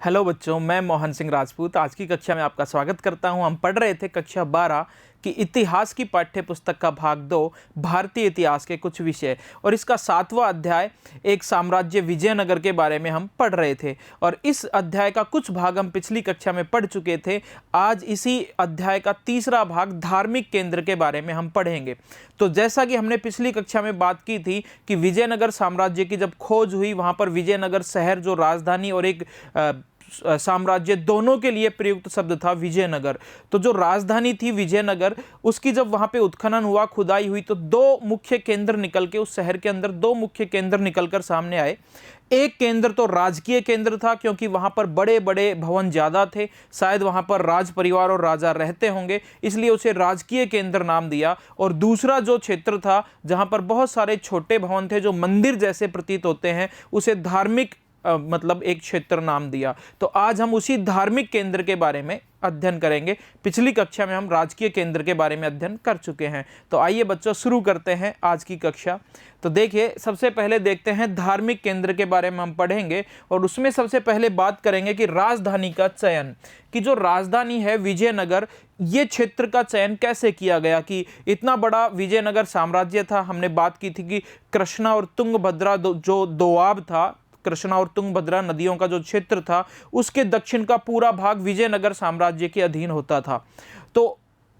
Hello बच्चों, मैं मोहन सिंह राजपूत आज की कक्षा में आपका स्वागत करता हूं। हम पढ़ रहे थे कक्षा 12 की इतिहास की पाठ्य पुस्तक का भाग 2 भारतीय इतिहास के कुछ विषय, और इसका 7वां अध्याय एक साम्राज्य विजयनगर के बारे में हम पढ़ रहे थे। और इस अध्याय का कुछ भाग हम पिछली कक्षा में पढ़ चुके थे। आज इसी अध्याय का तीसरा भाग धार्मिक केंद्र के बारे में हम पढ़ेंगे। तो जैसा कि हमने पिछली कक्षा में बात की थी कि विजयनगर साम्राज्य की जब खोज हुई, वहां पर विजयनगर शहर जो राजधानी और एक साम्राज्य दोनों के लिए प्रयुक्त शब्द था विजयनगर। तो जो राजधानी थी विजयनगर, उसकी जब वहां पे उत्खनन हुआ, खुदाई हुई, तो दो मुख्य केंद्र निकल के उस शहर के अंदर दो मुख्य केंद्र निकलकर सामने आए। एक केंद्र तो राजकीय केंद्र था, क्योंकि वहां पर बड़े बड़े भवन ज्यादा थे, शायद वहां पर राज परिवार और राजा रहते होंगे, इसलिए उसे राजकीय केंद्र नाम दिया। और दूसरा जो क्षेत्र था जहां पर बहुत सारे छोटे भवन थे जो मंदिर जैसे प्रतीत होते हैं, उसे धार्मिक मतलब एक क्षेत्र नाम दिया। तो आज हम उसी धार्मिक केंद्र के बारे में अध्ययन करेंगे। पिछली कक्षा में हम राजकीय केंद्र के बारे में अध्ययन कर चुके हैं। तो आइए बच्चों, शुरू करते हैं आज की कक्षा। तो देखिए, सबसे पहले देखते हैं धार्मिक केंद्र के बारे में हम पढ़ेंगे, और उसमें सबसे पहले बात करेंगे कि राजधानी का चयन, कि जो राजधानी है विजयनगर, ये क्षेत्र का चयन कैसे किया गया। कि इतना बड़ा विजयनगर साम्राज्य था। हमने बात की थी कि कृष्णा और तुंगभद्रा जो दोआब था, कृष्णा और तुंगभद्रा नदियों का जो क्षेत्र था, उसके दक्षिण का पूरा भाग विजयनगर साम्राज्य के अधीन होता था। तो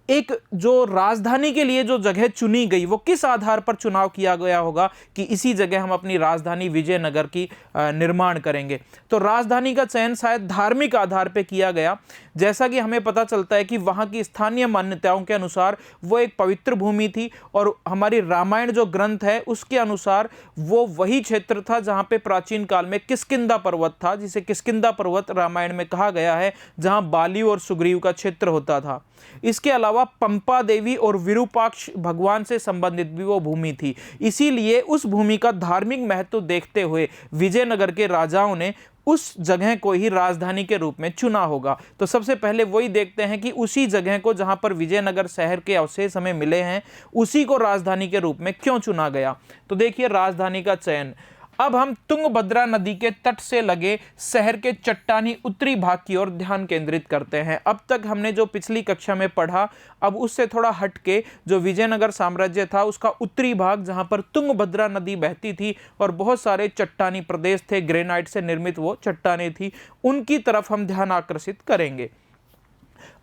एक जो राजधानी के लिए जो जगह चुनी गई, वो किस आधार पर चुनाव किया गया होगा कि इसी जगह हम अपनी राजधानी विजयनगर की निर्माण करेंगे। तो राजधानी का चयन शायद धार्मिक आधार पर किया गया। जैसा कि हमें पता चलता है कि वहां की स्थानीय मान्यताओं के अनुसार वो एक पवित्र भूमि थी, और हमारी रामायण जो ग्रंथ है उसके अनुसार वो वही क्षेत्र था जहां पे प्राचीन काल में किष्किंधा पर्वत था, जिसे किष्किंधा पर्वत रामायण में कहा गया है, जहां बाली और सुग्रीव का क्षेत्र होता था। इसके अलावा पंपा देवी और विरूपाक्ष भगवान से संबंधित भी वो भूमि थी। इसीलिए उस भूमि का धार्मिक महत्व देखते हुए विजयनगर के राजाओं ने उस जगह को ही राजधानी के रूप में चुना होगा। तो सबसे पहले वही देखते हैं कि उसी जगह को, जहां पर विजयनगर शहर के अवशेष हमें मिले हैं, उसी को राजधानी के रूप में क्यों चुना गया। तो देखिए, राजधानी का चयन। अब हम तुंगभद्रा नदी के तट से लगे शहर के चट्टानी उत्तरी भाग की ओर ध्यान केंद्रित करते हैं। अब तक हमने जो पिछली कक्षा में पढ़ा, अब उससे थोड़ा हटके जो विजयनगर साम्राज्य था उसका उत्तरी भाग, जहां पर तुंगभद्रा नदी बहती थी और बहुत सारे चट्टानी प्रदेश थे, ग्रेनाइट से निर्मित वो चट्टानें थी, उनकी तरफ हम ध्यान आकर्षित करेंगे।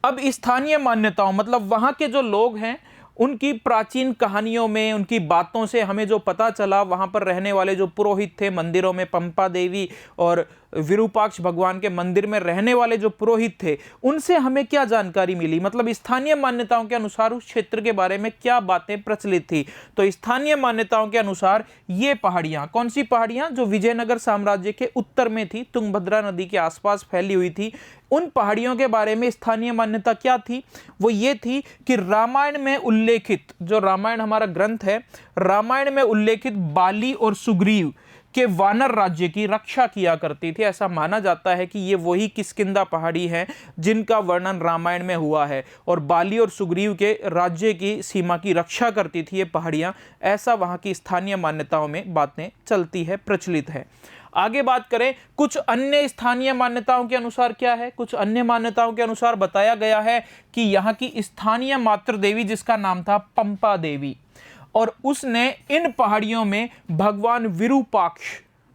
अब स्थानीय मान्यताओं, मतलब वहां के जो लोग हैं, उनकी प्राचीन कहानियों में, उनकी बातों से हमें जो पता चला, वहां पर रहने वाले जो पुरोहित थे, मंदिरों में पंपा देवी और विरूपाक्ष भगवान के मंदिर में रहने वाले जो पुरोहित थे, उनसे हमें क्या जानकारी मिली, मतलब स्थानीय मान्यताओं के अनुसार उस क्षेत्र के बारे में क्या बातें प्रचलित थी। तो स्थानीय मान्यताओं के अनुसार ये पहाड़ियां, कौन सी पहाड़ियां, जो विजयनगर साम्राज्य के उत्तर में थी, तुंगभद्रा नदी के आसपास फैली हुई थी, उन पहाड़ियों के बारे में स्थानीय मान्यता क्या थी। वो ये थी कि रामायण में उल्लेखित, जो रामायण हमारा ग्रंथ है, रामायण में उल्लेखित बाली और सुग्रीव के वानर राज्य की रक्षा किया करती थी। ऐसा माना जाता है कि ये वही किष्किंधा पहाड़ी है जिनका वर्णन रामायण में हुआ है, और बाली और सुग्रीव के राज्य की सीमा की रक्षा करती थी ये पहाड़ियां। ऐसा वहां की स्थानीय मान्यताओं में बातें चलती है, प्रचलित है। आगे बात करें, कुछ अन्य स्थानीय मान्यताओं के अनुसार क्या है। कुछ अन्य मान्यताओं के अनुसार बताया गया है कि यहाँ की स्थानीय मातृ देवी, जिसका नाम था पंपा देवी, और उसने इन पहाड़ियों में भगवान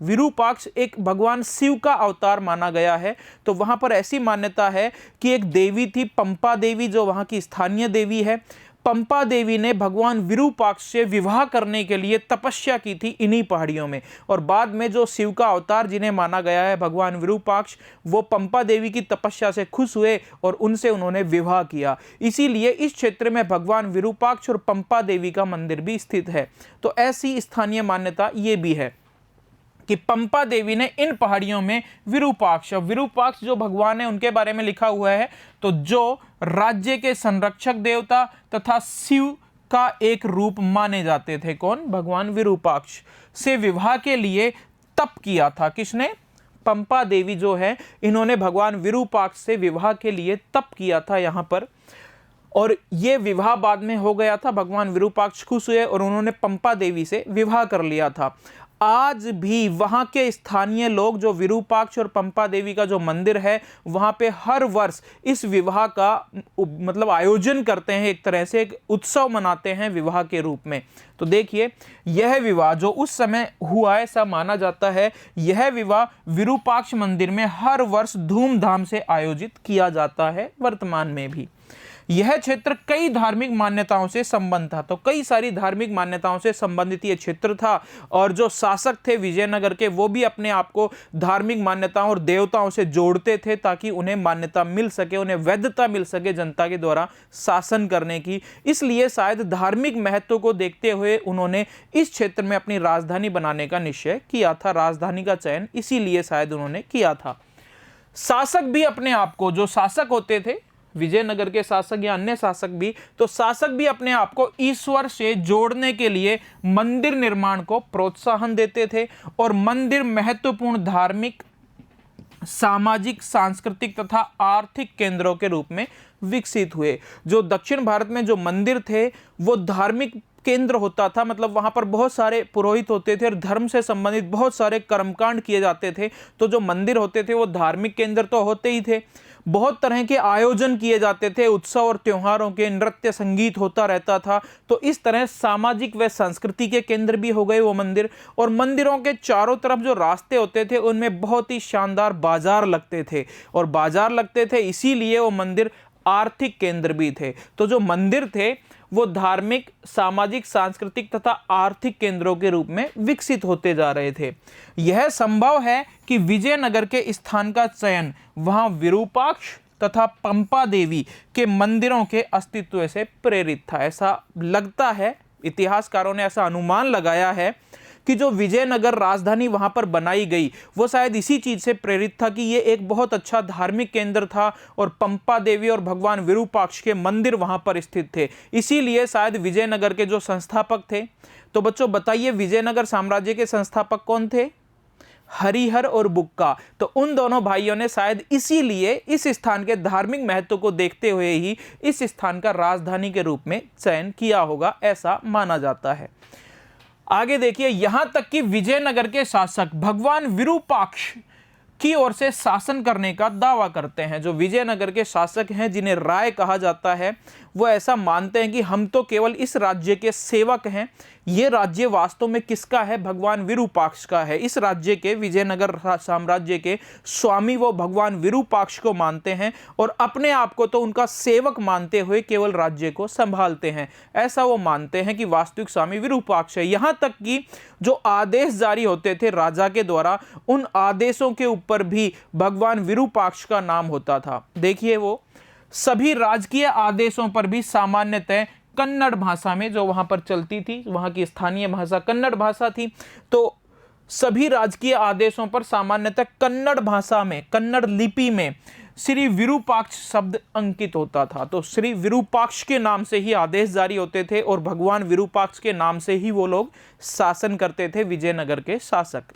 विरूपाक्ष एक भगवान शिव का अवतार माना गया है। तो वहां पर ऐसी मान्यता है कि एक देवी थी पंपा देवी, जो वहां की स्थानीय देवी है। पंपा देवी ने भगवान विरूपाक्ष से विवाह करने के लिए तपस्या की थी इन्हीं पहाड़ियों में, और बाद में जो शिव का अवतार जिन्हें माना गया है भगवान विरूपाक्ष, वो पंपा देवी की तपस्या से खुश हुए और उनसे उन्होंने विवाह किया। इसीलिए इस क्षेत्र में भगवान विरूपाक्ष और पंपा देवी का मंदिर भी स्थित है। तो ऐसी स्थानीय मान्यता ये भी है कि पंपा देवी ने इन पहाड़ियों में विरूपाक्ष जो भगवान है उनके बारे में लिखा हुआ है, तो जो राज्य के संरक्षक देवता तथा शिव का एक रूप माने जाते थे। कौन? भगवान विरूपाक्ष से विवाह के लिए तप किया था। किसने? पंपा देवी जो है, इन्होंने भगवान विरूपाक्ष से विवाह के लिए तप किया था यहाँ पर, और ये विवाह बाद में हो गया था। भगवान विरूपाक्ष खुश हुए और उन्होंने पंपा देवी से विवाह कर लिया था। आज भी वहां के स्थानीय लोग जो विरूपाक्ष और पंपा देवी का जो मंदिर है वहां पे हर वर्ष इस विवाह का मतलब आयोजन करते हैं, एक तरह से एक उत्सव मनाते हैं विवाह के रूप में। तो देखिए यह विवाह जो उस समय हुआ ऐसा माना जाता है, यह विवाह विरूपाक्ष मंदिर में हर वर्ष धूमधाम से आयोजित किया जाता है वर्तमान में भी। यह क्षेत्र कई धार्मिक मान्यताओं से संबंध था, तो कई सारी धार्मिक मान्यताओं से संबंधित यह क्षेत्र था और जो शासक थे विजयनगर के वो भी अपने आप को धार्मिक मान्यताओं और देवताओं से जोड़ते थे ताकि उन्हें मान्यता मिल सके, उन्हें वैधता मिल सके जनता के द्वारा शासन करने की। इसलिए शायद धार्मिक महत्व को देखते हुए उन्होंने इस क्षेत्र में अपनी राजधानी बनाने का निश्चय किया था, राजधानी का चयन इसीलिए शायद उन्होंने किया था। शासक भी अपने आप को, जो शासक होते थे विजयनगर के शासक या अन्य शासक भी, तो शासक भी अपने आप को ईश्वर से जोड़ने के लिए मंदिर निर्माण को प्रोत्साहन देते थे और मंदिर महत्वपूर्ण धार्मिक, सामाजिक, सांस्कृतिक तथा आर्थिक केंद्रों के रूप में विकसित हुए। जो दक्षिण भारत में जो मंदिर थे वो धार्मिक केंद्र होता था, मतलब वहां पर बहुत सारे पुरोहित होते थे और धर्म से संबंधित बहुत सारे कर्मकांड किए जाते थे। तो जो मंदिर होते थे वो धार्मिक केंद्र तो होते ही थे, बहुत तरह के आयोजन किए जाते थे, उत्सव और त्योहारों के, नृत्य संगीत होता रहता था। तो इस तरह सामाजिक व संस्कृति के केंद्र भी हो गए वो मंदिर। और मंदिरों के चारों तरफ जो रास्ते होते थे उनमें बहुत ही शानदार बाजार लगते थे, और बाजार लगते थे इसीलिए वो मंदिर आर्थिक केंद्र भी थे। तो जो मंदिर थे वो धार्मिक, सामाजिक, सांस्कृतिक तथा आर्थिक केंद्रों के रूप में विकसित होते जा रहे थे। यह संभव है कि विजयनगर के स्थान का चयन वहां विरूपाक्ष तथा पंपा देवी के मंदिरों के अस्तित्व से प्रेरित था, ऐसा लगता है। इतिहासकारों ने ऐसा अनुमान लगाया है कि जो विजयनगर राजधानी वहां पर बनाई गई वो शायद इसी चीज से प्रेरित था कि ये एक बहुत अच्छा धार्मिक केंद्र था और पंपा देवी और भगवान विरूपाक्ष के मंदिर वहां पर स्थित थे, इसीलिए शायद विजयनगर के जो संस्थापक थे। तो बच्चों बताइए विजयनगर साम्राज्य के संस्थापक कौन थे? हरिहर और बुक्का। तो उन दोनों भाइयों ने शायद इसीलिए इस स्थान के धार्मिक महत्व को देखते हुए ही इस स्थान का राजधानी के रूप में चयन किया होगा, ऐसा माना जाता है। आगे देखिए, यहां तक कि विजयनगर के शासक भगवान विरूपाक्ष की ओर से शासन करने का दावा करते हैं। जो विजयनगर के शासक हैं जिन्हें राय कहा जाता है, वो ऐसा मानते हैं कि हम तो केवल इस राज्य के सेवक हैं, ये राज्य वास्तव में किसका है? भगवान विरूपाक्ष का है। इस राज्य के, विजयनगर साम्राज्य के स्वामी वो भगवान विरूपाक्ष को मानते हैं और अपने आप को तो उनका सेवक मानते हुए केवल राज्य को संभालते हैं, ऐसा वो मानते हैं कि वास्तविक स्वामी विरूपाक्ष है। यहां तक कि जो आदेश जारी होते थे राजा के द्वारा, उन आदेशों के ऊपर भी भगवान विरूपाक्ष का नाम होता था। देखिए, वो सभी राजकीय आदेशों पर भी सामान्यतः कन्नड़ भाषा में, जो वहां पर चलती थी, वहां की स्थानीय भाषा कन्नड़ भाषा थी, तो सभी राजकीय आदेशों पर सामान्यतः कन्नड़ भाषा में, कन्नड़ लिपि में श्री विरूपाक्ष शब्द अंकित होता था। तो श्री विरूपाक्ष के नाम से ही आदेश जारी होते थे और भगवान विरूपाक्ष के नाम से ही वो लोग शासन करते थे, विजयनगर के शासक।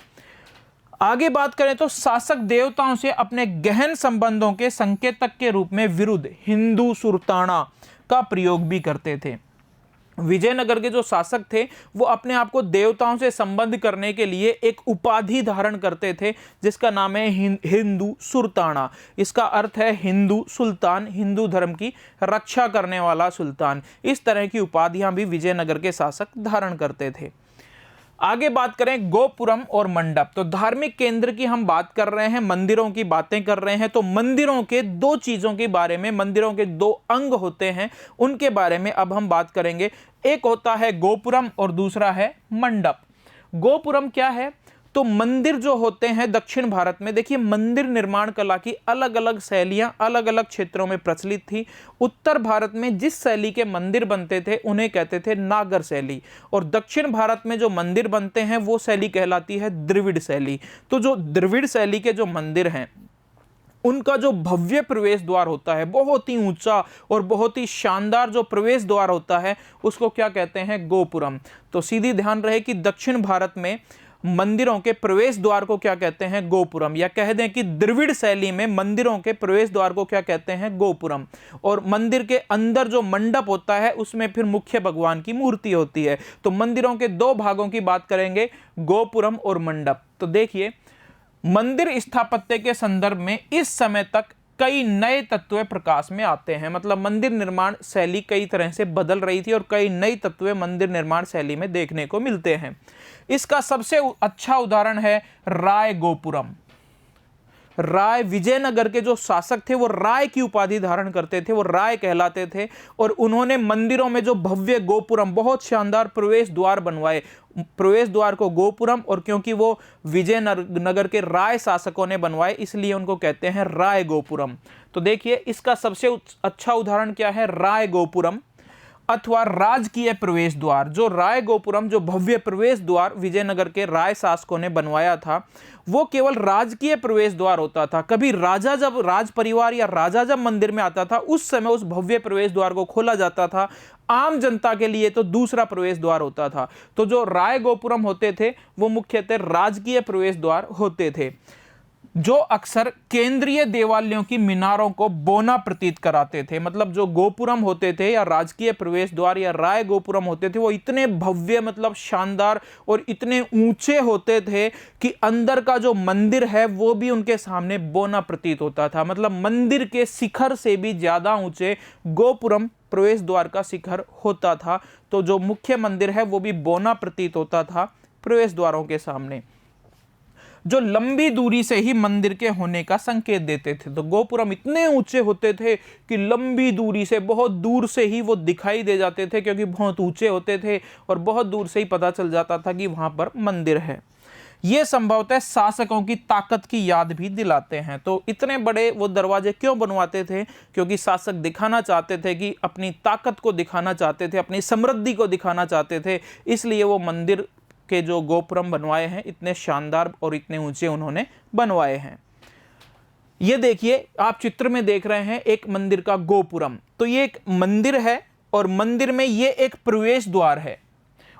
आगे बात करें तो शासक देवताओं से अपने गहन संबंधों के संकेतक के रूप में विरुद्ध हिंदू सुरताना का प्रयोग भी करते थे। विजयनगर के जो शासक थे वो अपने आप को देवताओं से संबंध करने के लिए एक उपाधि धारण करते थे जिसका नाम है हिंदू सुल्ताना। इसका अर्थ है हिंदू सुल्तान, हिंदू धर्म की रक्षा करने वाला सुल्तान। इस तरह की उपाधियां भी विजयनगर के शासक धारण करते थे। आगे बात करें गोपुरम और मंडप। तो धार्मिक केंद्र की हम बात कर रहे हैं, मंदिरों की बातें कर रहे हैं, तो मंदिरों के दो चीजों के बारे में, मंदिरों के दो अंग होते हैं, उनके बारे में अब हम बात करेंगे। एक होता है गोपुरम और दूसरा है मंडप। गोपुरम क्या है? तो मंदिर जो होते हैं दक्षिण भारत में, देखिए मंदिर निर्माण कला की अलग अलग शैलियां अलग अलग क्षेत्रों में प्रचलित थी। उत्तर भारत में जिस शैली के मंदिर बनते थे उन्हें कहते थे नागर शैली, और दक्षिण भारत में जो मंदिर बनते हैं वो शैली कहलाती है द्रविड़ शैली। तो जो द्रविड़ शैली के जो मंदिर हैं उनका जो भव्य प्रवेश द्वार होता है, बहुत ही ऊंचा और बहुत ही शानदार जो प्रवेश द्वार होता है, उसको क्या कहते हैं? गोपुरम। तो सीधी ध्यान रहे कि दक्षिण भारत में मंदिरों के प्रवेश द्वार को क्या कहते हैं? गोपुरम। या कह दें कि द्रविड़ शैली में मंदिरों के प्रवेश द्वार को क्या कहते हैं? गोपुरम। और मंदिर के अंदर जो मंडप होता है उसमें फिर मुख्य भगवान की मूर्ति होती है। तो मंदिरों के दो भागों की बात करेंगे, गोपुरम और मंडप। तो देखिए, मंदिर स्थापत्य के संदर्भ में इस समय तक कई नए तत्व प्रकाश में आते हैं। मतलब मंदिर निर्माण शैली कई तरह से बदल रही थी और कई नई तत्व मंदिर निर्माण शैली में देखने को मिलते हैं। इसका सबसे अच्छा उदाहरण है राय गोपुरम। राय, विजयनगर के जो शासक थे वो राय की उपाधि धारण करते थे, वो राय कहलाते थे। और उन्होंने मंदिरों में जो भव्य गोपुरम, बहुत शानदार प्रवेश द्वार बनवाए, प्रवेश द्वार को गोपुरम, और क्योंकि वो विजयनगर के राय शासकों ने बनवाए इसलिए उनको कहते हैं राय गोपुरम। तो देखिए, इसका सबसे अच्छा उदाहरण क्या है? राय गोपुरम अथवा राजकीय प्रवेश द्वार। जो राय गोपुरम, जो भव्य प्रवेश द्वार विजयनगर के राय शासकों ने बनवाया था, वो केवल राजकीय प्रवेश द्वार होता था। कभी राजा, जब राज परिवार या राजा जब मंदिर में आता था उस समय उस भव्य प्रवेश द्वार को खोला जाता था। आम जनता के लिए तो दूसरा प्रवेश द्वार होता था। तो जो राय गोपुरम होते थे वो मुख्यतः राजकीय प्रवेश द्वार होते थे, जो अक्सर केंद्रीय देवालयों की मीनारों को बौना प्रतीत कराते थे। मतलब जो गोपुरम होते थे या राजकीय प्रवेश द्वार या राय गोपुरम होते थे वो इतने भव्य, मतलब शानदार और इतने ऊंचे होते थे कि अंदर का जो मंदिर है वो भी उनके सामने बौना प्रतीत होता था। मतलब मंदिर के शिखर से भी ज्यादा ऊंचे गोपुरम प्रवेश द्वार का शिखर होता था। तो जो मुख्य मंदिर है वो भी बौना प्रतीत होता था प्रवेश द्वारों के सामने, जो लंबी दूरी से ही मंदिर के होने का संकेत देते थे। तो गोपुरम इतने ऊंचे होते थे कि लंबी दूरी से, बहुत दूर से ही वो दिखाई दे जाते थे, क्योंकि बहुत ऊंचे होते थे और बहुत दूर से ही पता चल जाता था कि वहां पर मंदिर है। ये संभवतः शासकों की ताकत की याद भी दिलाते हैं। तो इतने बड़े वो दरवाजे क्यों बनवाते थे? क्योंकि शासक दिखाना चाहते थे कि अपनी ताकत को दिखाना चाहते थे, अपनी समृद्धि को दिखाना चाहते थे, इसलिए वो मंदिर के जो गोपुरम बनवाए हैं इतने शानदार और इतने ऊंचे उन्होंने बनवाए हैं। ये देखिए, आप चित्र में देख रहे हैं एक मंदिर का गोपुरम। तो ये एक मंदिर है और मंदिर में ये एक प्रवेश द्वार है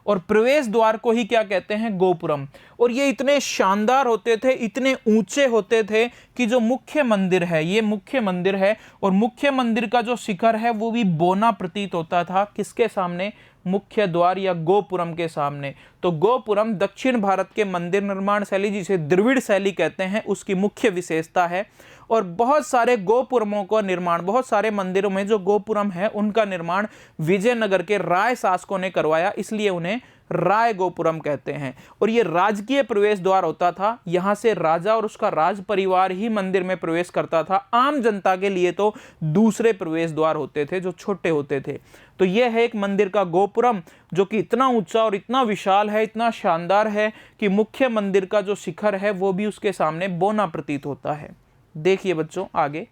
और प्रवेश द्वार को ही क्या कहते हैं? गोपुरम। और ये इतने शानदार होते थे, इतने ऊंचे होते थे कि जो मुख्य मंदिर है, ये मुख्य मंदिर है और मुख्य मंदिर का जो शिखर है वो भी बौना प्रतीत होता था। किसके सामने? मुख्य द्वार या गोपुरम के सामने। तो गोपुरम दक्षिण भारत के मंदिर निर्माण शैली, जिसे द्रविड़ शैली कहते हैं, उसकी मुख्य विशेषता है। और बहुत सारे गोपुरमों का निर्माण, बहुत सारे मंदिरों में जो गोपुरम है उनका निर्माण विजयनगर के राय शासकों ने करवाया, इसलिए उन्हें राय गोपुरम कहते हैं। और ये राजकीय प्रवेश द्वार होता था, यहां से राजा और उसका राज परिवार ही मंदिर में प्रवेश करता था। आम जनता के लिए तो दूसरे प्रवेश द्वार होते थे जो छोटे होते थे। तो यह है एक मंदिर का गोपुरम जो कि इतना ऊंचा और इतना विशाल है, इतना शानदार है कि मुख्य मंदिर का जो शिखर है वो भी उसके सामने बौना प्रतीत होता है। देखिए बच्चों, आगे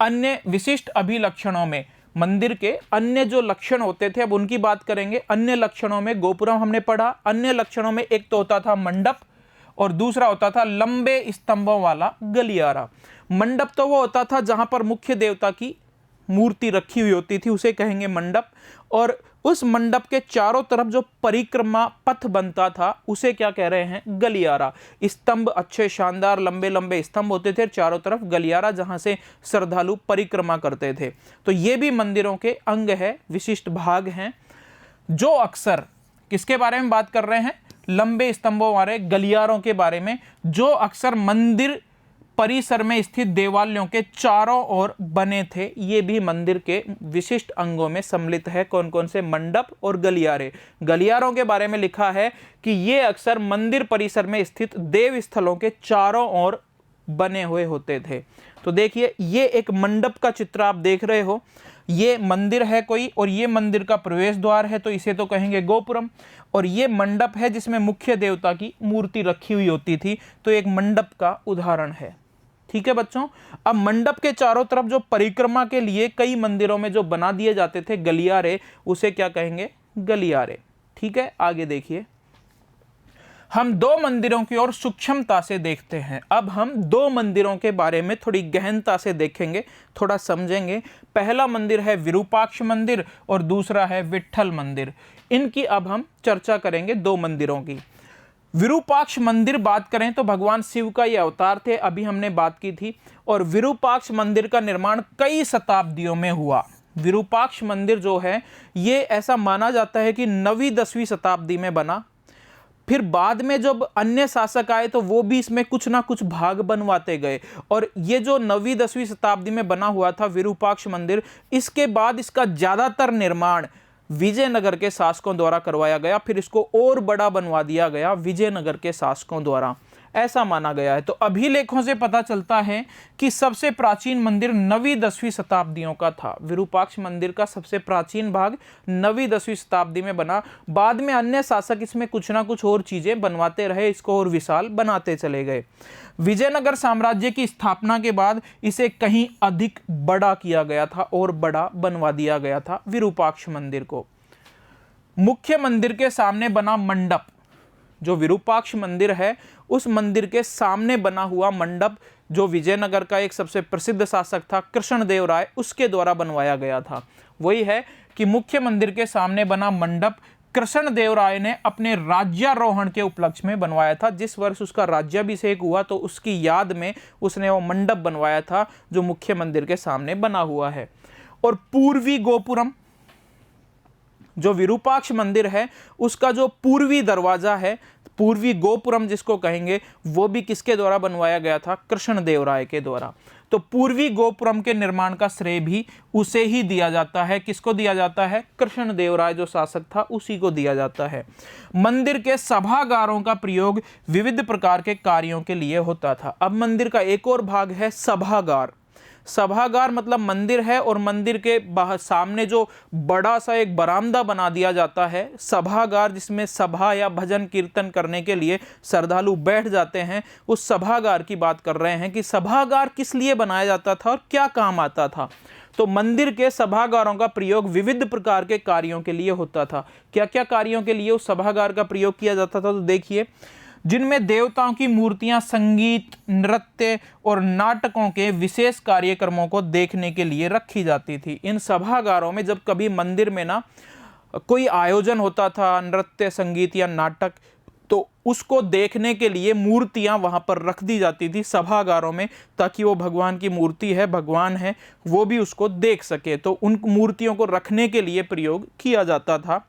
अन्य विशिष्ट अभिलक्षणों में मंदिर के अन्य जो लक्षण होते थे, अब उनकी बात करेंगे। अन्य लक्षणों में गोपुरम हमने पढ़ा। अन्य लक्षणों में एक तो होता था मंडप और दूसरा होता था लंबे स्तंभों वाला गलियारा। मंडप तो वो होता था जहां पर मुख्य देवता की मूर्ति रखी हुई होती थी, उसे कहेंगे मंडप। और उस मंडप के चारों तरफ जो परिक्रमा पथ बनता था उसे क्या कह रहे हैं? गलियारा। स्तंभ अच्छे शानदार लंबे लंबे स्तंभ होते थे, चारों तरफ गलियारा जहां से श्रद्धालु परिक्रमा करते थे। तो ये भी मंदिरों के अंग है, विशिष्ट भाग हैं, जो अक्सर किसके बारे में बात कर रहे हैं? लंबे स्तंभों वाले गलियारों के बारे में, जो अक्सर मंदिर परिसर में स्थित देवालयों के चारों ओर बने थे। ये भी मंदिर के विशिष्ट अंगों में सम्मिलित है। कौन कौन से? मंडप और गलियारे। गलियारों के बारे में लिखा है कि ये अक्सर मंदिर परिसर में स्थित देव स्थलों के चारों ओर बने हुए होते थे। तो देखिए, ये एक मंडप का चित्र आप देख रहे हो। ये मंदिर है कोई और ये मंदिर का प्रवेश द्वार है, तो इसे तो कहेंगे गोपुरम। और ये मंडप है जिसमें मुख्य देवता की मूर्ति रखी हुई होती थी, तो एक मंडप का उदाहरण है। ठीक है बच्चों। अब मंडप के चारों तरफ जो परिक्रमा के लिए कई मंदिरों में जो बना दिए जाते थे गलियारे, उसे क्या कहेंगे? गलियारे। ठीक है, आगे देखिए। हम दो मंदिरों की ओर सूक्ष्मता से देखते हैं। अब हम दो मंदिरों के बारे में थोड़ी गहनता से देखेंगे, थोड़ा समझेंगे। पहला मंदिर है विरूपाक्ष मंदिर और दूसरा है विट्ठल मंदिर। इनकी अब हम चर्चा करेंगे, दो मंदिरों की। विरूपाक्ष मंदिर बात करें तो भगवान शिव का ये अवतार थे, अभी हमने बात की थी। और विरूपाक्ष मंदिर का निर्माण कई शताब्दियों में हुआ। विरूपाक्ष मंदिर जो है ये ऐसा माना जाता है कि 9वीं 10वीं शताब्दी में बना। फिर बाद में जब अन्य शासक आए तो वो भी इसमें कुछ ना कुछ भाग बनवाते गए, और ये जो 9वीं 10वीं शताब्दी में बना हुआ था विरूपाक्ष मंदिर, इसके बाद इसका ज़्यादातर निर्माण विजयनगर के शासकों द्वारा करवाया गया। फिर इसको और बड़ा बनवा दिया गया विजयनगर के शासकों द्वारा, ऐसा माना गया है। तो अभिलेखों से पता चलता है कि सबसे प्राचीन मंदिर 9वीं 10वीं शताब्दियों का था। विरूपाक्ष मंदिर का सबसे प्राचीन भाग 9वीं 10वीं शताब्दी में बना। बाद में अन्य शासक इसमें कुछ ना कुछ और चीजें बनवाते रहे, इसको और विशाल बनाते चले गए। विजयनगर साम्राज्य की स्थापना के बाद इसे कहीं अधिक बड़ा किया गया था और बड़ा बनवा दिया गया था विरूपाक्ष मंदिर को। मुख्य मंदिर के सामने बना मंडप, जो विरूपाक्ष मंदिर है उस मंदिर के सामने बना हुआ मंडप, जो विजयनगर का एक सबसे प्रसिद्ध शासक था कृष्णदेव राय, उसके द्वारा बनवाया गया था। वही है कि मुख्य मंदिर के सामने बना मंडप कृष्णदेव राय ने अपने राज्यारोहण के उपलक्ष्य में बनवाया था। जिस वर्ष उसका राज्याभिषेक हुआ तो उसकी याद में उसने वो मंडप बनवाया था, जो मुख्य मंदिर के सामने बना हुआ है। और पूर्वी गोपुरम, जो विरूपाक्ष मंदिर है उसका जो पूर्वी दरवाजा है, पूर्वी गोपुरम जिसको कहेंगे, वो भी किसके द्वारा बनवाया गया था? कृष्णदेव राय के द्वारा। तो पूर्वी गोपुरम के निर्माण का श्रेय भी उसे ही दिया जाता है। किसको दिया जाता है? कृष्णदेव राय जो शासक था उसी को दिया जाता है। मंदिर के सभागारों का प्रयोग विविध प्रकार के कार्यों के लिए होता था। अब मंदिर का एक और भाग है सभागार। सभागार मतलब मंदिर है और मंदिर के बाहर सामने जो बड़ा सा एक बरामदा बना दिया जाता है, सभागार, जिसमें सभा या भजन कीर्तन करने के लिए श्रद्धालु बैठ जाते हैं, उस सभागार की बात कर रहे हैं कि सभागार किस लिए बनाया जाता था और क्या काम आता था। तो मंदिर के सभागारों का प्रयोग विविध प्रकार के कार्यों के लिए होता था। क्या क्या कार्यों के लिए उस सभागार का प्रयोग किया जाता था? तो देखिए, जिनमें देवताओं की मूर्तियां, संगीत, नृत्य और नाटकों के विशेष कार्यक्रमों को देखने के लिए रखी जाती थी। इन सभागारों में जब कभी मंदिर में ना कोई आयोजन होता था, नृत्य, संगीत या नाटक, तो उसको देखने के लिए मूर्तियां वहां पर रख दी जाती थी सभागारों में, ताकि वो भगवान की मूर्ति है, भगवान है, वो भी उसको देख सके। तो उन मूर्तियों को रखने के लिए प्रयोग किया जाता था।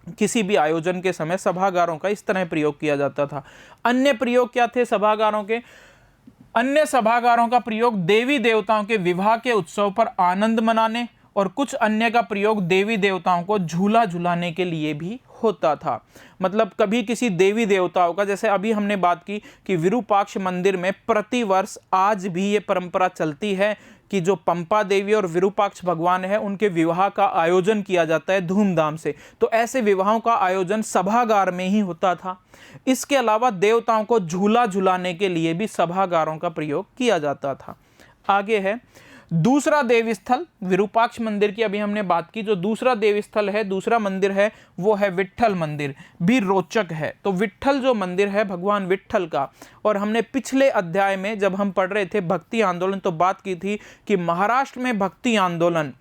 किसी भी आयोजन के समय सभागारों का इस तरह प्रयोग किया जाता था। अन्य प्रयोग क्या थे सभागारों के? अन्य सभागारों का प्रयोग देवी देवताओं के विवाह के उत्सव पर आनंद मनाने, और कुछ अन्य का प्रयोग देवी देवताओं को झूला झुलाने के लिए भी होता था। मतलब कभी किसी देवी देवताओं का, जैसे अभी हमने बात की कि विरूपाक्ष मंदिर में प्रतिवर्ष आज भी ये परंपरा चलती है कि जो पंपा देवी और विरूपाक्ष भगवान है उनके विवाह का आयोजन किया जाता है धूमधाम से। तो ऐसे विवाहों का आयोजन सभागार में ही होता था। इसके अलावा देवताओं को झूला झुलाने के लिए भी सभागारों का प्रयोग किया जाता था। आगे है दूसरा देव स्थल। विरूपाक्ष मंदिर की अभी हमने बात की। जो दूसरा देव स्थल है, दूसरा मंदिर है, वो है विट्ठल मंदिर। भी रोचक है। तो विट्ठल जो मंदिर है भगवान विट्ठल का, और हमने पिछले अध्याय में जब हम पढ़ रहे थे भक्ति आंदोलन तो बात की थी कि महाराष्ट्र में भक्ति आंदोलन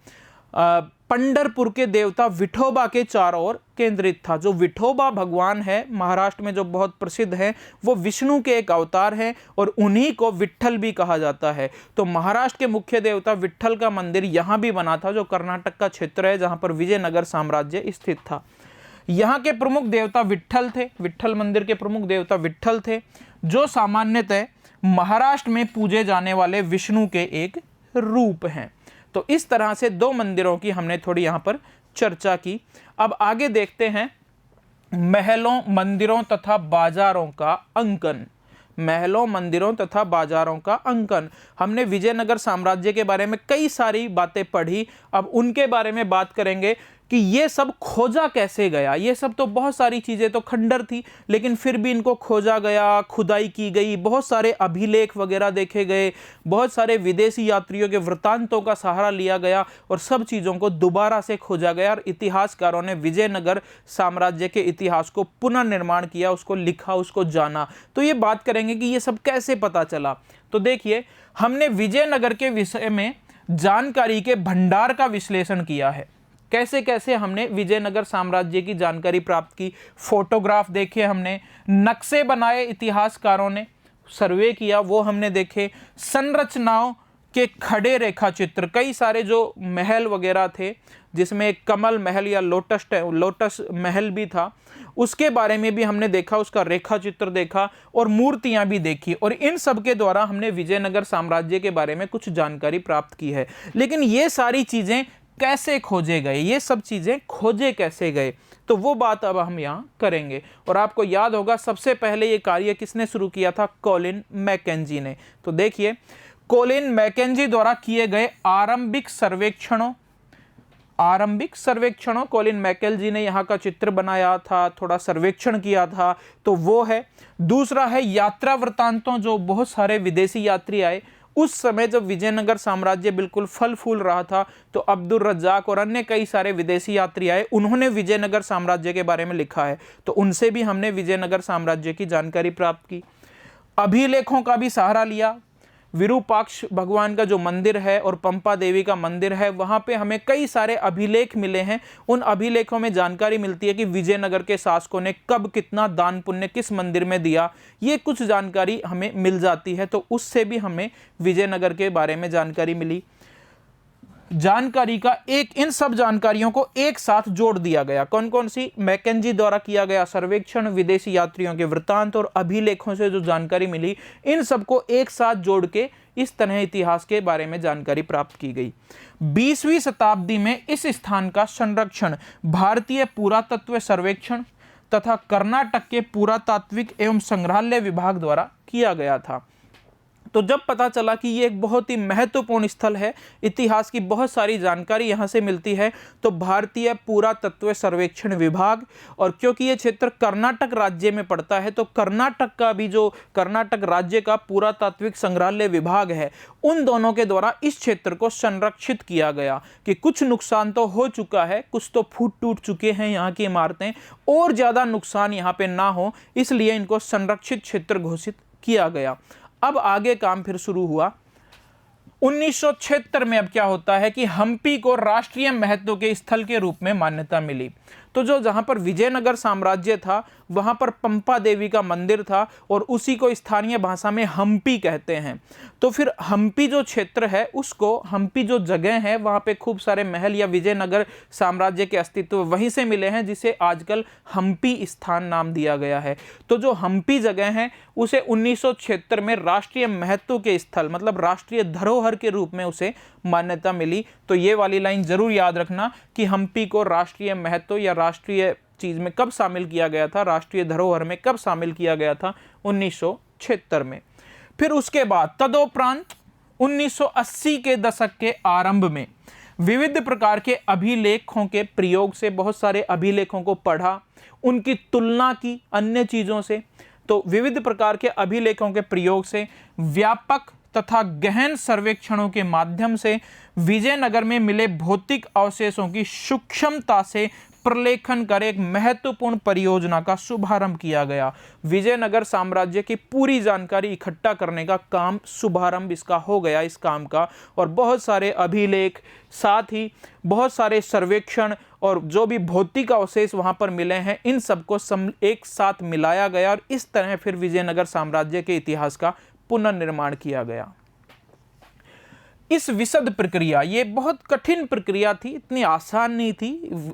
पंढरपुर के देवता विठोबा के चारों ओर केंद्रित था। जो विठोबा भगवान है महाराष्ट्र में जो बहुत प्रसिद्ध है, वो विष्णु के एक अवतार है और उन्हीं को विट्ठल भी कहा जाता है। तो महाराष्ट्र के मुख्य देवता विट्ठल का मंदिर यहाँ भी बना था, जो कर्नाटक का क्षेत्र है जहाँ पर विजयनगर साम्राज्य स्थित था। यहाँ के प्रमुख देवता विट्ठल थे। विट्ठल मंदिर के प्रमुख देवता विट्ठल थे, जो सामान्यतः महाराष्ट्र में पूजे जाने वाले विष्णु के एक रूप हैं। तो इस तरह से दो मंदिरों की हमने थोड़ी यहाँ पर चर्चा की। अब आगे देखते हैं महलों, मंदिरों तथा बाजारों का अंकन। महलों, मंदिरों तथा बाजारों का अंकन। हमने विजयनगर साम्राज्य के बारे में कई सारी बातें पढ़ी। अब उनके बारे में बात करेंगे कि ये सब खोजा कैसे गया। ये सब तो बहुत सारी चीज़ें तो खंडर थी, लेकिन फिर भी इनको खोजा गया, खुदाई की गई, बहुत सारे अभिलेख वगैरह देखे गए, बहुत सारे विदेशी यात्रियों के वृत्तांतों का सहारा लिया गया और सब चीज़ों को दोबारा से खोजा गया। और इतिहासकारों ने विजयनगर साम्राज्य के इतिहास को पुनर्निर्माण किया, उसको लिखा, उसको जाना। तो ये बात करेंगे कि ये सब कैसे पता चला। तो देखिए, हमने विजयनगर के विषय में जानकारी के भंडार का विश्लेषण किया है। कैसे कैसे हमने विजयनगर साम्राज्य की जानकारी प्राप्त की। फोटोग्राफ देखे हमने, नक्शे बनाए इतिहासकारों ने, सर्वे किया वो हमने देखे, संरचनाओं के खड़े रेखा चित्र, कई सारे जो महल वगैरह थे जिसमें एक कमल महल या लोटस महल भी था, उसके बारे में भी हमने देखा, उसका रेखा चित्र देखा और मूर्तियां भी देखी। और इन सब के द्वारा हमने विजयनगर साम्राज्य के बारे में कुछ जानकारी प्राप्त की है। लेकिन ये सारी चीजें कैसे खोजे गए, ये सब चीजें खोजे कैसे गए, तो वो बात अब हम यहाँ करेंगे। और आपको याद होगा सबसे पहले ये कार्य किसने शुरू किया था? कॉलिन मैकेंजी ने। तो देखिए, कॉलिन मैकेंजी द्वारा किए गए आरंभिक सर्वेक्षणों कॉलिन मैकेंजी ने यहाँ का चित्र बनाया था, थोड़ा सर्वेक्षण किया था, तो वो है। दूसरा है यात्रा वृत्तांतों, जो बहुत सारे विदेशी यात्री आए उस समय जब विजयनगर साम्राज्य बिल्कुल फल फूल रहा था, तो अब्दुल रज्जाक और अन्य कई सारे विदेशी यात्री आए, उन्होंने विजयनगर साम्राज्य के बारे में लिखा है, तो उनसे भी हमने विजयनगर साम्राज्य की जानकारी प्राप्त की। अभिलेखों का भी सहारा लिया। विरूपाक्ष भगवान का जो मंदिर है और पंपा देवी का मंदिर है, वहाँ पे हमें कई सारे अभिलेख मिले हैं। उन अभिलेखों में जानकारी मिलती है कि विजयनगर के शासकों ने कब कितना दान पुण्य किस मंदिर में दिया, ये कुछ जानकारी हमें मिल जाती है। तो उससे भी हमें विजयनगर के बारे में जानकारी मिली। जानकारी का इन सब जानकारियों को एक साथ जोड़ दिया गया। कौन कौन सी? मैकेंजी द्वारा किया गया सर्वेक्षण, विदेशी यात्रियों के वृत्तांत और अभिलेखों से जो जानकारी मिली, इन सबको एक साथ जोड़ के इस तरह इतिहास के बारे में जानकारी प्राप्त की गई। 20वीं शताब्दी में इस स्थान का संरक्षण भारतीय पुरातत्व सर्वेक्षण तथा कर्नाटक के पुरातात्विक एवं संग्रहालय विभाग द्वारा किया गया था। तो जब पता चला कि ये एक बहुत ही महत्वपूर्ण स्थल है, इतिहास की बहुत सारी जानकारी यहाँ से मिलती है, तो भारतीय पुरातत्व सर्वेक्षण विभाग, और क्योंकि ये क्षेत्र कर्नाटक राज्य में पड़ता है, तो कर्नाटक का भी जो कर्नाटक राज्य का पुरातात्विक संग्रहालय विभाग है, उन दोनों के द्वारा इस क्षेत्र को संरक्षित किया गया कि कुछ नुकसान तो हो चुका है, कुछ तो फूट टूट चुके हैं यहाँ की इमारतें, और ज़्यादा नुकसान यहाँ पे ना हो, इसलिए इनको संरक्षित क्षेत्र घोषित किया गया। अब आगे काम फिर शुरू हुआ। 1976 में अब क्या होता है कि हम्पी को राष्ट्रीय महत्व के स्थल के रूप में मान्यता मिली। तो जो जहां पर विजयनगर साम्राज्य था, वहां पर पंपा देवी का मंदिर था और उसी को स्थानीय भाषा में हम्पी कहते हैं। तो फिर हम्पी जो क्षेत्र है उसको, हम्पी जो जगह है वहां पे खूब सारे महल या विजयनगर साम्राज्य के अस्तित्व वहीं से मिले हैं, जिसे आजकल हम्पी स्थान नाम दिया गया है। तो जो हम्पी जगह है उसे 1976 में राष्ट्रीय महत्व के स्थल, मतलब राष्ट्रीय धरोहर के रूप में उसे मान्यता मिली। तो ये वाली लाइन जरूर याद रखना कि हम्पी को राष्ट्रीय महत्व या राष्ट्रीय चीज में कब शामिल किया गया था, राष्ट्रीय धरोहर में कब शामिल किया गया था? 1976 में। फिर उसके बाद तदोपरांत 1980 के दशक के आरंभ में विविध प्रकार के अभिलेखों के प्रयोग से, बहुत सारे अभिलेखों को पढ़ा, उनकी तुलना की अन्य चीजों से, तो विविध प्रकार के अभिलेखों के प्रयोग से, व्यापक तथा गहन सर्वेक्षणों के माध्यम से विजयनगर में मिले भौतिक अवशेषों की सूक्ष्मता से प्रलेखन कर एक महत्वपूर्ण परियोजना का शुभारंभ किया गया। विजयनगर साम्राज्य की पूरी जानकारी इकट्ठा करने का काम, शुभारंभ इसका हो गया, इस काम का। और बहुत सारे अभिलेख, साथ ही बहुत सारे सर्वेक्षण और जो भी भौतिक अवशेष वहां पर मिले हैं, इन सबको एक साथ मिलाया गया और इस तरह फिर विजयनगर साम्राज्य के इतिहास का पुनर्निर्माण किया गया। इस विशद प्रक्रिया, ये बहुत कठिन प्रक्रिया थी, इतनी आसान नहीं थी।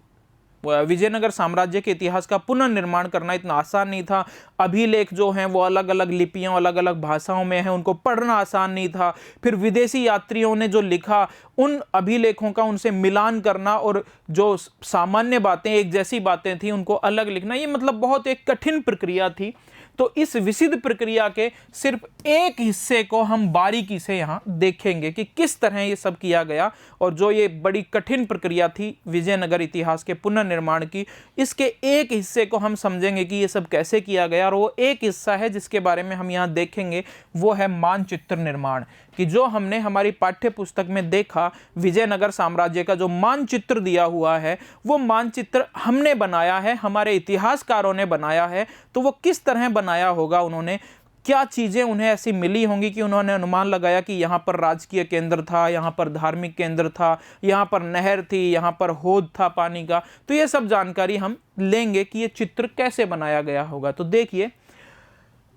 विजयनगर साम्राज्य के इतिहास का पुनर्निर्माण करना इतना आसान नहीं था। अभिलेख जो हैं वो अलग अलग लिपियों, अलग अलग भाषाओं में हैं, उनको पढ़ना आसान नहीं था। फिर विदेशी यात्रियों ने जो लिखा, उन अभिलेखों का उनसे मिलान करना और जो सामान्य बातें, एक जैसी बातें थी, उनको अलग लिखना, ये मतलब बहुत एक कठिन प्रक्रिया थी। तो इस विशद प्रक्रिया के सिर्फ एक हिस्से को हम बारीकी से यहाँ देखेंगे कि किस तरह ये सब किया गया। और जो ये बड़ी कठिन प्रक्रिया थी विजयनगर इतिहास के पुनर्निर्माण की, इसके एक हिस्से को हम समझेंगे कि ये सब कैसे किया गया। और वो एक हिस्सा है जिसके बारे में हम यहाँ देखेंगे, वो है मानचित्र निर्माण। कि जो हमने हमारी पाठ्य पुस्तक में देखा, विजयनगर साम्राज्य का जो मानचित्र दिया हुआ है, वो मानचित्र हमने बनाया है, हमारे इतिहासकारों ने बनाया है। तो वो किस तरह बनाया होगा उन्होंने, क्या चीज़ें उन्हें ऐसी मिली होंगी कि उन्होंने अनुमान लगाया कि यहाँ पर राजकीय केंद्र था, यहाँ पर धार्मिक केंद्र था, यहाँ पर नहर थी, यहाँ पर हौद था पानी का। तो ये सब जानकारी हम लेंगे कि ये चित्र कैसे बनाया गया होगा। तो देखिए,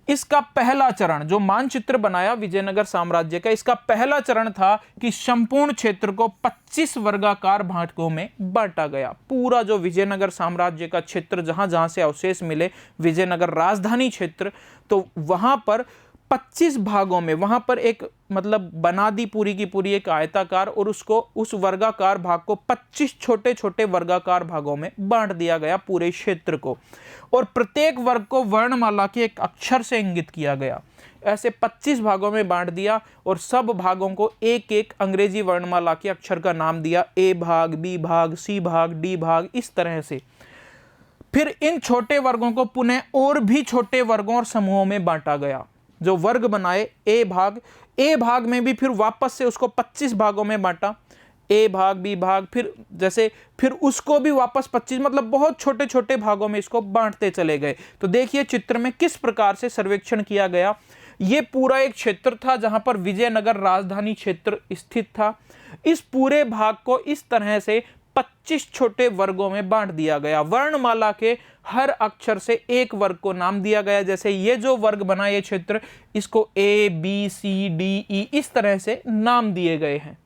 इसका पहला चरण जो मानचित्र बनाया विजयनगर साम्राज्य का, इसका पहला चरण था कि संपूर्ण क्षेत्र को 25 वर्गाकार भागों में बांटा गया। पूरा जो विजयनगर साम्राज्य का क्षेत्र, जहां जहां से अवशेष मिले, विजयनगर राजधानी क्षेत्र, तो वहां पर 25 भागों में, वहां पर एक मतलब बना दी पूरी की पूरी एक आयताकार, और उसको उस वर्गाकार भाग को 25 छोटे छोटे वर्गाकार भागों में बांट दिया गया पूरे क्षेत्र को। और प्रत्येक वर्ग को वर्णमाला के एक अक्षर से इंगित किया गया। ऐसे 25 भागों में बांट दिया और सब भागों को एक एक अंग्रेजी वर्णमाला के अक्षर का नाम दिया, ए भाग, बी भाग, सी भाग, डी भाग, इस तरह से। फिर इन छोटे वर्गों को पुनः और भी छोटे वर्गों और समूहों में बांटा गया। जो वर्ग बनाए ए भाग में भी फिर वापस से उसको 25 भागों में बांटा, ए भाग, बी भाग, फिर उसको भी वापस 25, मतलब बहुत छोटे छोटे भागों में इसको बांटते चले गए। तो देखिए चित्र में किस प्रकार से सर्वेक्षण किया गया। ये पूरा एक क्षेत्र था जहां पर विजयनगर राजधानी क्षेत्र स्थित था। इस पूरे भाग को इस तरह से 25 छोटे वर्गों में बांट दिया गया। वर्णमाला के हर अक्षर से एक वर्ग को नाम दिया गया। जैसे ये जो वर्ग बना ये क्षेत्र, इसको ए, बी, सी, डी, ई, इस तरह से नाम दिए गए हैं।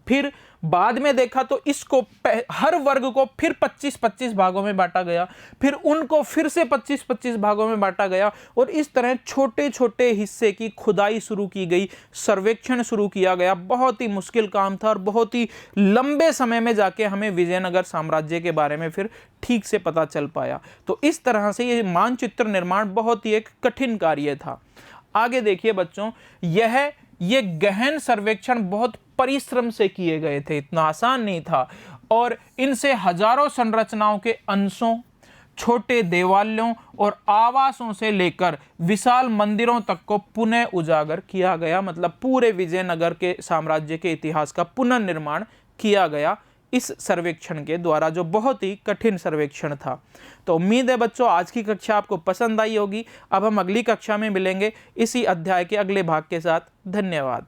फिर बाद में देखा तो इसको हर वर्ग को फिर 25-25 भागों में बांटा गया, फिर उनको फिर से 25-25 भागों में बांटा गया, और इस तरह छोटे छोटे हिस्से की खुदाई शुरू की गई, सर्वेक्षण शुरू किया गया। बहुत ही मुश्किल काम था और बहुत ही लंबे समय में जाके हमें विजयनगर साम्राज्य के बारे में फिर ठीक से पता चल पाया। तो इस तरह से ये मानचित्र निर्माण बहुत ही एक कठिन कार्य था। आगे देखिए बच्चों, ये गहन सर्वेक्षण बहुत परिश्रम से किए गए थे, इतना आसान नहीं था, और इनसे हजारों संरचनाओं के अंशों, छोटे देवालयों और आवासों से लेकर विशाल मंदिरों तक को पुनः उजागर किया गया। मतलब पूरे विजयनगर के साम्राज्य के इतिहास का पुनर्निर्माण किया गया इस सर्वेक्षण के द्वारा, जो बहुत ही कठिन सर्वेक्षण था। तो उम्मीद है बच्चों आज की कक्षा आपको पसंद आई होगी। अब हम अगली कक्षा में मिलेंगे इसी अध्याय के अगले भाग के साथ। धन्यवाद।